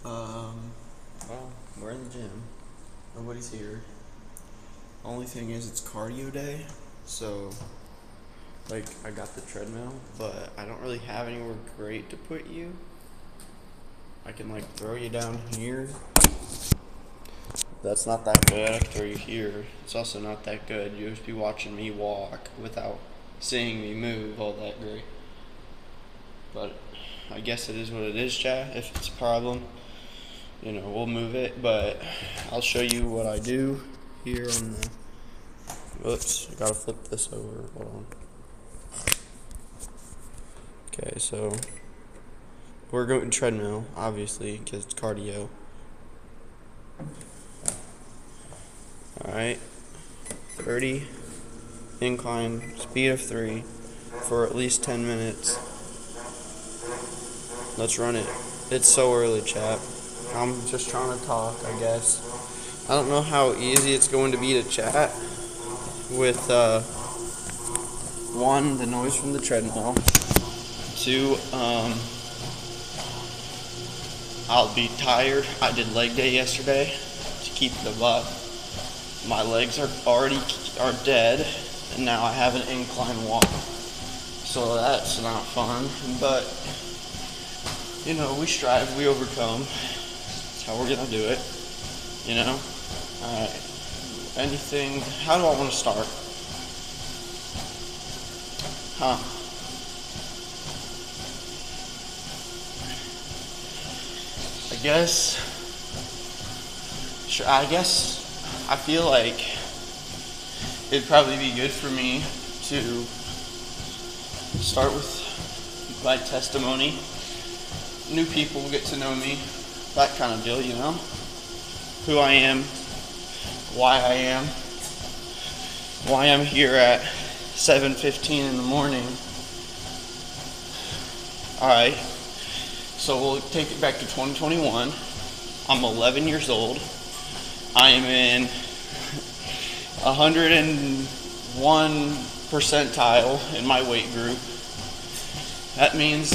Well, we're in the gym. Nobody's here. Only thing is, it's cardio day, so I got the treadmill, but I don't really have anywhere great to put you. I can throw you down here. That's not that good. I can throw you here. It's also not that good. You'll just be watching me walk without seeing me move all that great. But I guess it is what it is, Chad. If it's a problem, we'll move it. But I'll show you what I do here on the. Whoops, I gotta flip this over. Hold on. Okay, so we're going treadmill, obviously, because it's cardio. Alright, 30, incline, speed of 3, for at least 10 minutes. Let's run it. It's so early, chat. I'm just trying to talk, I guess. I don't know how easy it's going to be to chat with, one, the noise from the treadmill. Two, I'll be tired. I did leg day yesterday to keep the butt. My legs are dead, and now I have an incline walk. So that's not fun, but we strive, we overcome. That's how we're gonna do it. Alright. Anything? How do I want to start? I guess I feel like it'd probably be good for me to start with my testimony. New people get to know me, that kind of deal, who I am, why I'm here at 7:15 in the morning. Alright, so we'll take it back to 2021. I'm 11 years old. I am in 101 percentile in my weight group. That means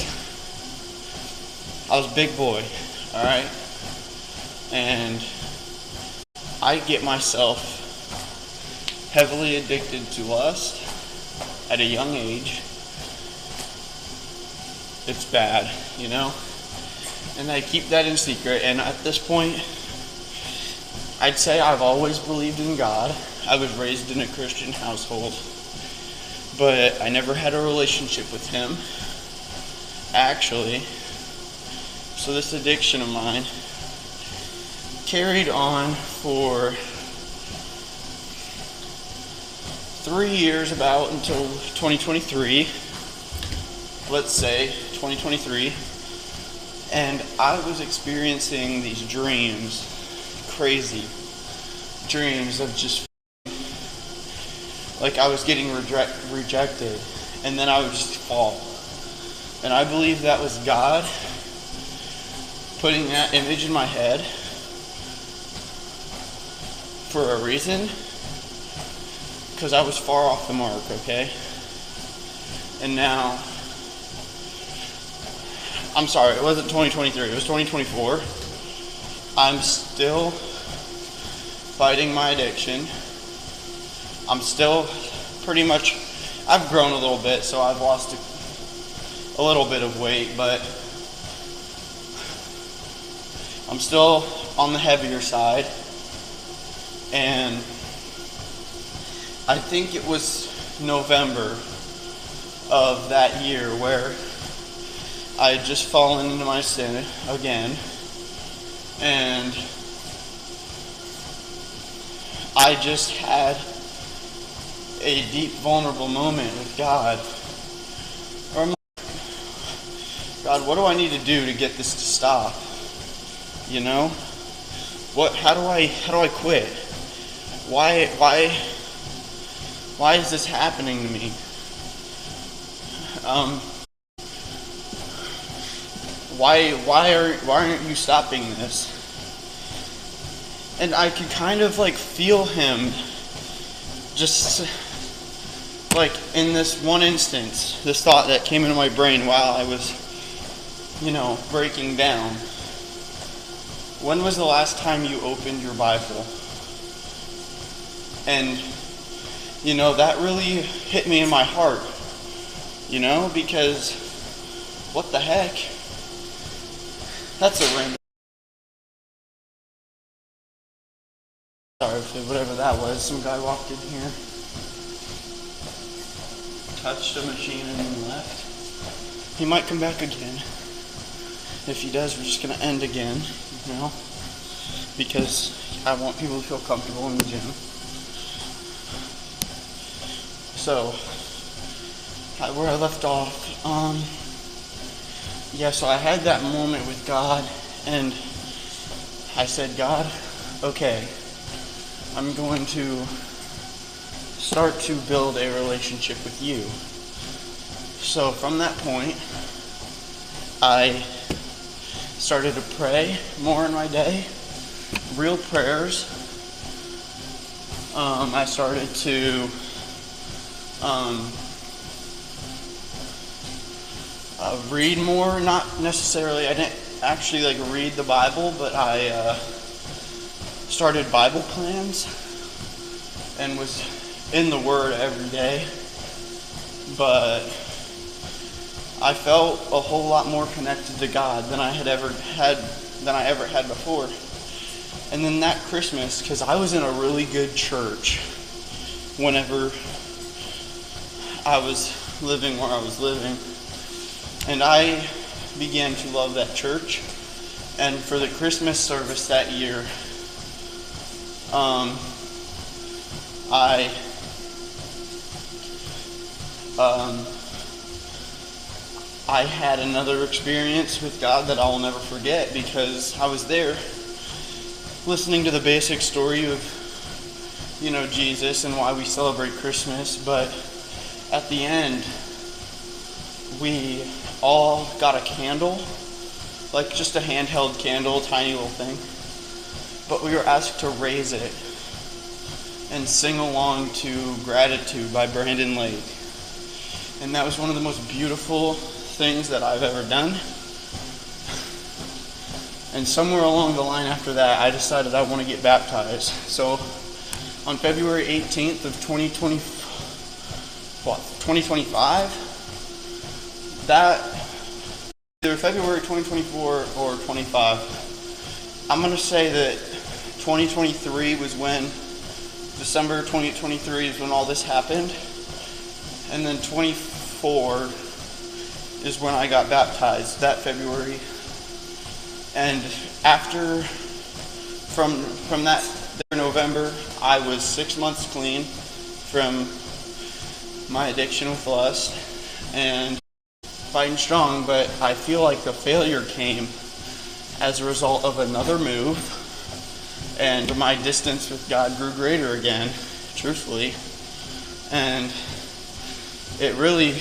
I was a big boy, alright? And I get myself heavily addicted to lust at a young age. It's bad, And I keep that in secret, and at this point, I'd say I've always believed in God. I was raised in a Christian household, but I never had a relationship with Him, actually. So this addiction of mine carried on for 3 years, about until 2023. Let's say 2023. And I was experiencing these dreams, crazy dreams of just I was getting rejected, and then I would just fall. And I believe that was God putting that image in my head for a reason, because I was far off the mark, okay? And now, I'm sorry, it wasn't 2023, it was 2024. I'm still fighting my addiction. I'm still pretty much, I've grown a little bit, so I've lost a little bit of weight, but I'm still on the heavier side. And I think it was November of that year where I had just fallen into my sin again, and I just had a deep, vulnerable moment with God. Or I'm like, God, what do I need to do to get this to stop? How do I quit? Why is this happening to me? Why aren't you stopping this? And I could kind of feel Him just in this one instance, this thought that came into my brain while I was, breaking down. when was the last time you opened your Bible? And, that really hit me in my heart, because what the heck? That's a random. Sorry for whatever that was. Some guy walked in here, touched a machine, and then left. He might come back again. If he does, we're just going to end again, because I want people to feel comfortable in the gym. So, where I left off, so I had that moment with God, and I said, God, okay, I'm going to start to build a relationship with you. So from that point, I started to pray more in my day, real prayers. I started to read more, not necessarily, I didn't actually read the Bible, but I started Bible plans and was in the Word every day. But I felt a whole lot more connected to God than I ever had before. And then that Christmas, because I was in a really good church whenever I was living where I was living, and I began to love that church. And for the Christmas service that year, I had another experience with God that I'll never forget, because I was there listening to the basic story of, Jesus and why we celebrate Christmas, but at the end, we all got a candle, just a handheld candle, tiny little thing, but we were asked to raise it and sing along to Gratitude by Brandon Lake. And that was one of the most beautiful things that I've ever done. And somewhere along the line after that, I decided I want to get baptized. So on February 18th of 2025, that either February 2024 or 25, I'm going to say that 2023 was when, December 2023 is when all this happened. And then 24 is when I got baptized, that February. And from that November, I was 6 months clean from my addiction with lust and fighting strong, but I feel like the failure came as a result of another move, and my distance with God grew greater again, truthfully. And it really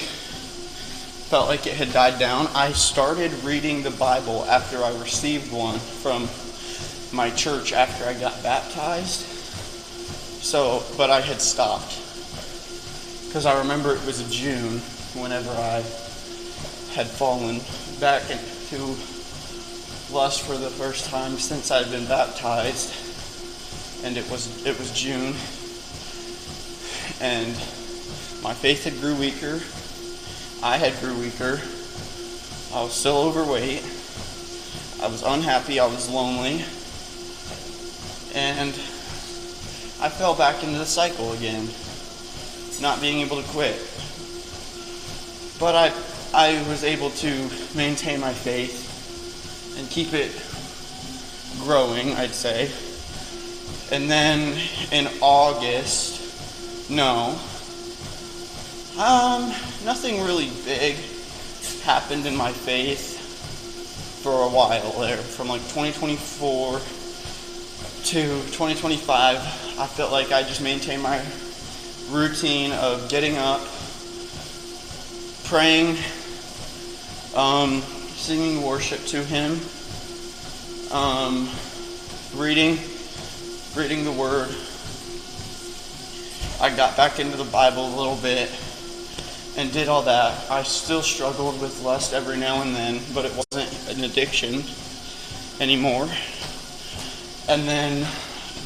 felt like it had died down. I started reading the Bible after I received one from my church after I got baptized. But I had stopped, because I remember it was June whenever I had fallen back into lust for the first time since I'd been baptized, and it was June, and my faith had grew weaker. I had grew weaker. I was still overweight. I was unhappy. I was lonely. And I fell back into the cycle again, not being able to quit. But I was able to maintain my faith and keep it growing, I'd say. And then in August, nothing really big happened in my faith for a while there. From 2024 to 2025, I felt like I just maintained my routine of getting up, praying, singing worship to Him, reading the Word. I got back into the Bible a little bit and did all that. I still struggled with lust every now and then, but it wasn't an addiction anymore. And then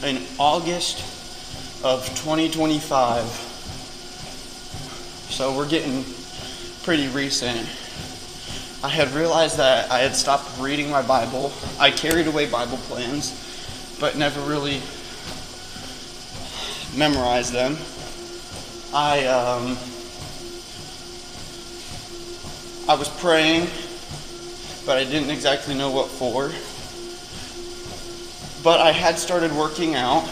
in August of 2025, so we're getting pretty recent, I had realized that I had stopped reading my Bible. I carried away Bible plans, but never really memorized them. I was praying, but I didn't exactly know what for. But I had started working out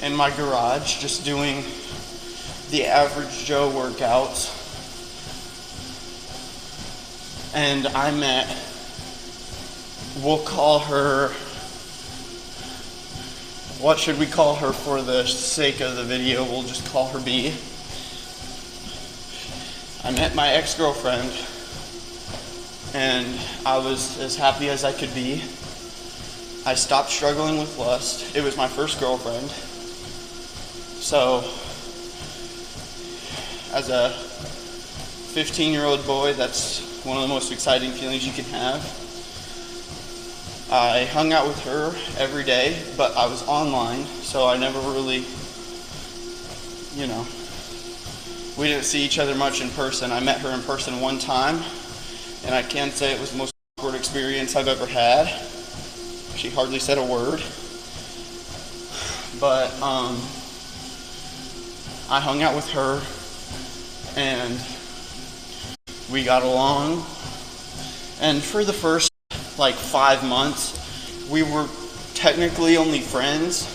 in my garage, just doing the average Joe workouts. And I met, we'll call her, what should we call her for the sake of the video? We'll just call her B. I met my ex-girlfriend, and I was as happy as I could be. I stopped struggling with lust. It was my first girlfriend. So, as a 15-year-old boy, that's one of the most exciting feelings you can have. I hung out with her every day, but I was online, so I never really, we didn't see each other much in person. I met her in person one time, and I can say it was the most awkward experience I've ever had. She hardly said a word. But I hung out with her, and we got along. And for the first 5 months, we were technically only friends,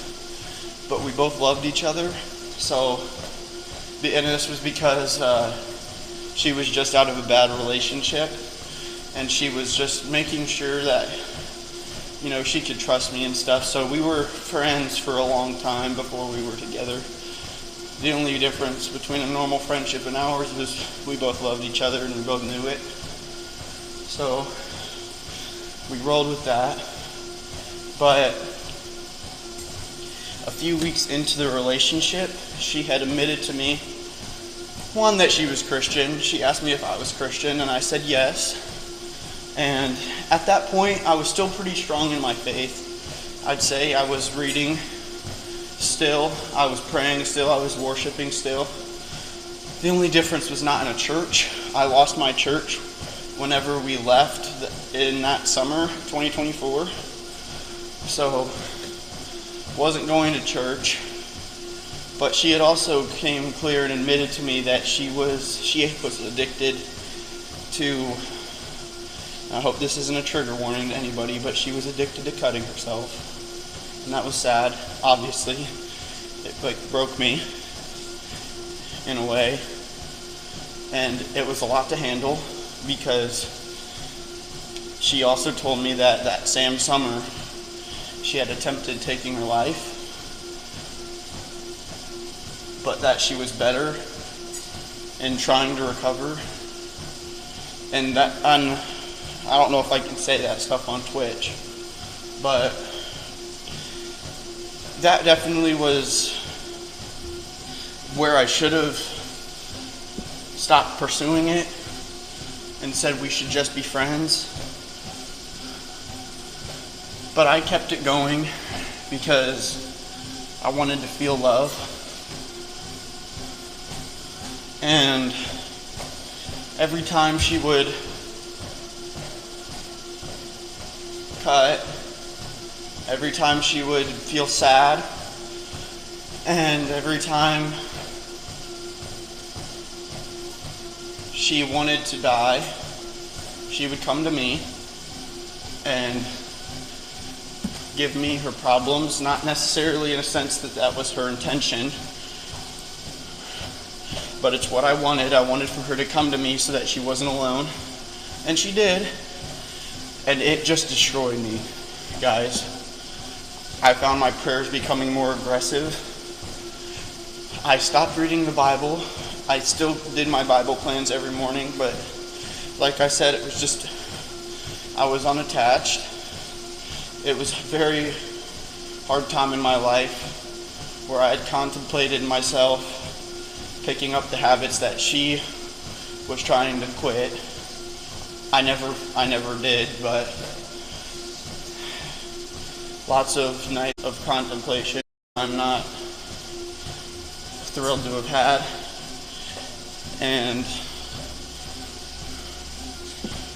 but we both loved each other. So, and this was because she was just out of a bad relationship, and she was just making sure that she could trust me and stuff. So we were friends for a long time before we were together. The only difference between a normal friendship and ours was we both loved each other and we both knew it. So we rolled with that. But a few weeks into the relationship, she had admitted to me, one, that she was Christian. She asked me if I was Christian, and I said yes. And at that point, I was still pretty strong in my faith. I'd say I was reading still, I was praying still, I was worshiping still. The only difference was not in a church. I lost my church whenever we left in that summer, 2024. So, wasn't going to church. But she had also came clear and admitted to me that she was addicted to, I hope this isn't a trigger warning to anybody, but she was addicted to cutting herself. And that was sad, obviously. It broke me in a way. And it was a lot to handle because she also told me that same summer she had attempted taking her life, but that she was better in trying to recover. And that, I don't know if I can say that stuff on Twitch, but that definitely was where I should have stopped pursuing it and said we should just be friends. But I kept it going because I wanted to feel love. And every time she would cut, every time she would feel sad, and every time she wanted to die, she would come to me and give me her problems, not necessarily in a sense that was her intention, but it's what I wanted. I wanted for her to come to me so that she wasn't alone, and she did, and it just destroyed me, guys. I found my prayers becoming more aggressive. I stopped reading the Bible. I still did my Bible plans every morning, but like I said, it was just, I was unattached. It was a very hard time in my life where I had contemplated myself picking up the habits that she was trying to quit. I never did, but lots of nights of contemplation I'm not thrilled to have had. And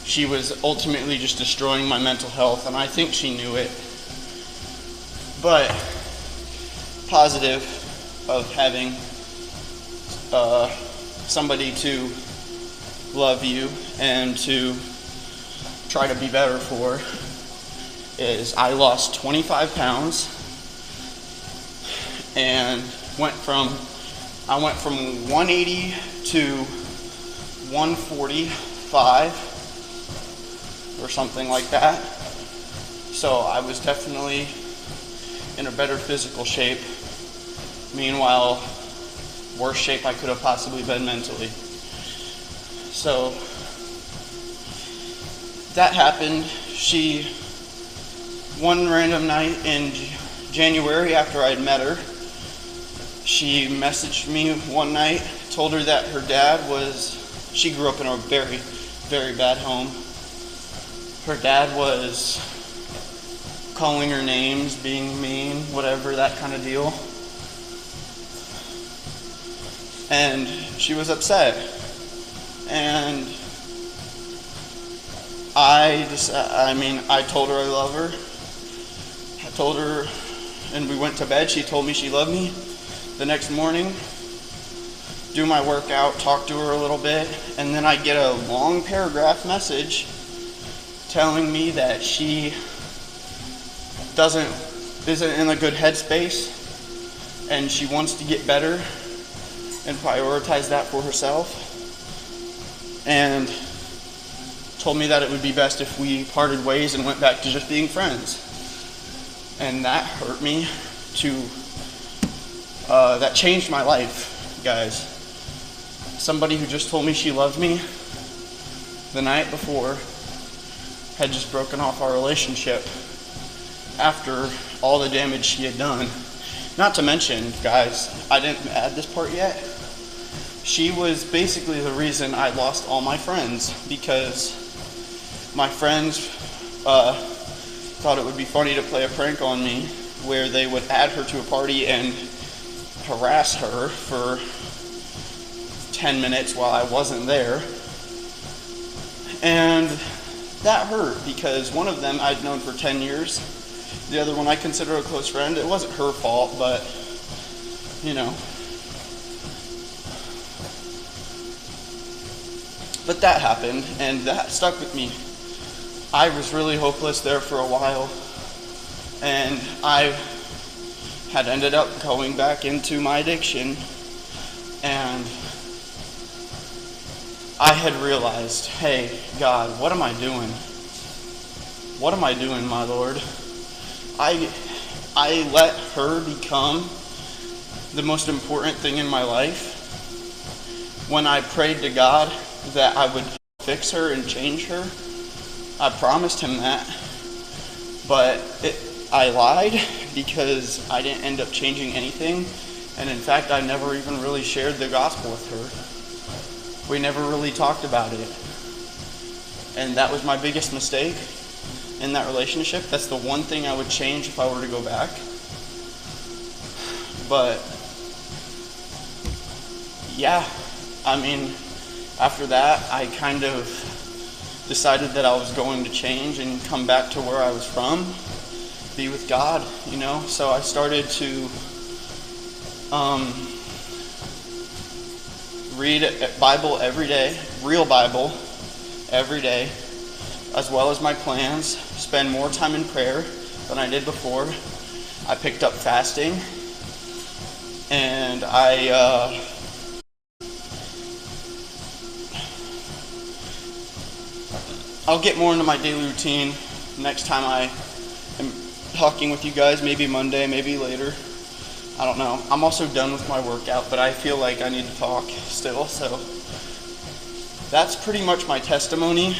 she was ultimately just destroying my mental health, and I think she knew it. But positive of having somebody to love you and to try to be better for is I lost 25 pounds and I went from 180 to 145 or something like that. So I was definitely in a better physical shape. Meanwhile, worst shape I could have possibly been mentally. So that happened. One random night in January after I'd met her, she messaged me one night, told her that her dad she grew up in a very, very bad home. Her dad was calling her names, being mean, whatever, that kind of deal. And she was upset. And I told her I love her. I told her, and we went to bed. She told me she loved me. The next morning, do my workout, talk to her a little bit, and then I get a long paragraph message telling me that she isn't in a good headspace, and she wants to get better and prioritize that for herself, and told me that it would be best if we parted ways and went back to just being friends. And that hurt me that changed my life, guys. Somebody who just told me she loved me the night before had just broken off our relationship after all the damage she had done. Not to mention, guys, I didn't add this part yet. She was basically the reason I lost all my friends, because my friends thought it would be funny to play a prank on me where they would add her to a party and harass her for 10 minutes while I wasn't there. And that hurt, because one of them I'd known for 10 years. The other one I consider a close friend. It wasn't her fault, but, you know. But that happened, and that stuck with me. I was really hopeless there for a while, and I had ended up going back into my addiction, and I had realized, hey, God, what am I doing? What am I doing, my Lord? I let her become the most important thing in my life. When I prayed to God that I would fix her and change her, I promised him that, but I lied, because I didn't end up changing anything. And in fact, I never even really shared the gospel with her. We never really talked about it. And that was my biggest mistake in that relationship. That's the one thing I would change if I were to go back. But yeah, after that, I kind of decided that I was going to change and come back to where I was from, be with God, you know. So I started to read Bible every day, real Bible every day, as well as my plans, spend more time in prayer than I did before. I picked up fasting, and I'll get more into my daily routine next time I am talking with you guys, maybe Monday, maybe later. I don't know. I'm also done with my workout, but I feel like I need to talk still, so that's pretty much my testimony.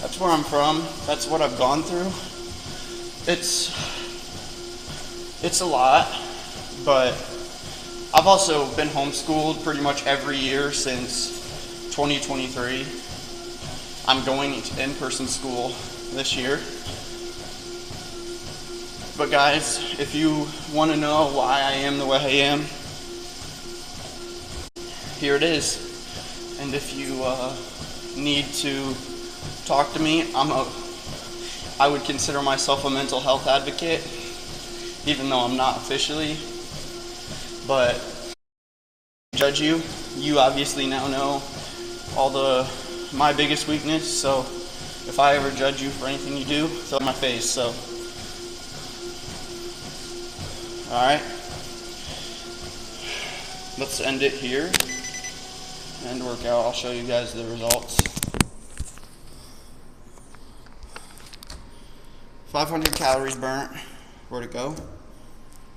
That's where I'm from. That's what I've gone through. It's a lot, but I've also been homeschooled pretty much every year since 2023. I'm going to in-person school this year. But guys, if you want to know why I am the way I am, here it is. And if you need to talk to me, I would consider myself a mental health advocate, even though I'm not officially. But judge you. You obviously now know my biggest weakness. So if I ever judge you for anything you do, throw it in my face. So, all right. Let's end it here and work out. I'll show you guys the results. 500 calories burnt. Where'd it go?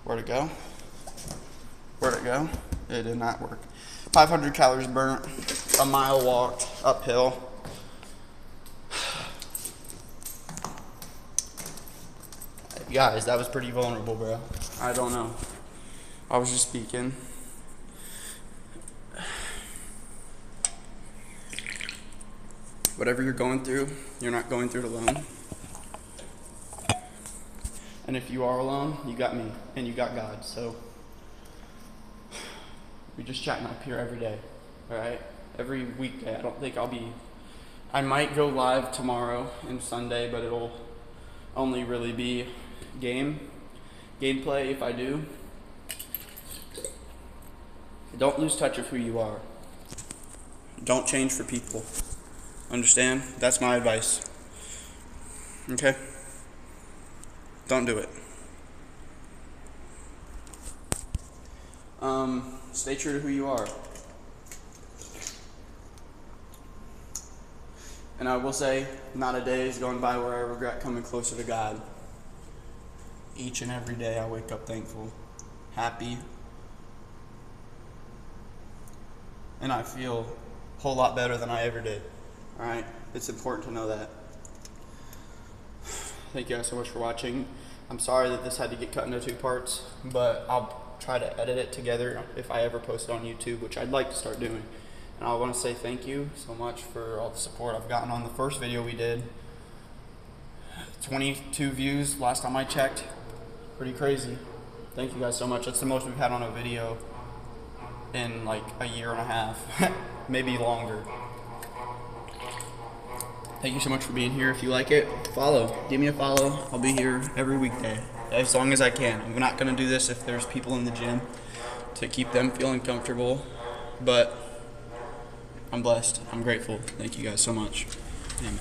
Where'd it go? Where'd it go? It did not work. 500 calories burnt, a mile walked uphill. Guys, that was pretty vulnerable, bro. I don't know. I was just speaking. Whatever you're going through, you're not going through it alone. And if you are alone, you got me, and you got God. So we're just chatting up here every day, all right? Every weekday. I might go live tomorrow and Sunday, but it'll only really be gameplay if I do. Don't lose touch of who you are. Don't change for people. Understand? That's my advice. Okay? Don't do it. Stay true to who you are. And I will say, not a day is going by where I regret coming closer to God. Each and every day I wake up thankful, happy, and I feel a whole lot better than I ever did. All right? It's important to know that. Thank you guys so much for watching. I'm sorry that this had to get cut into 2 parts, but I'll try to edit it together if I ever post it on YouTube, which I'd like to start doing. And I want to say thank you so much for all the support I've gotten on the first video we did. 22 views last time I checked. Pretty crazy. Thank you guys so much. That's the most we've had on a video in like a year and a half, maybe longer. Thank you so much for being here. If you like it, follow. Give me a follow. I'll be here every weekday, as long as I can. I'm not going to do this if there's people in the gym to keep them feeling comfortable, but I'm blessed. I'm grateful. Thank you guys so much. Amen.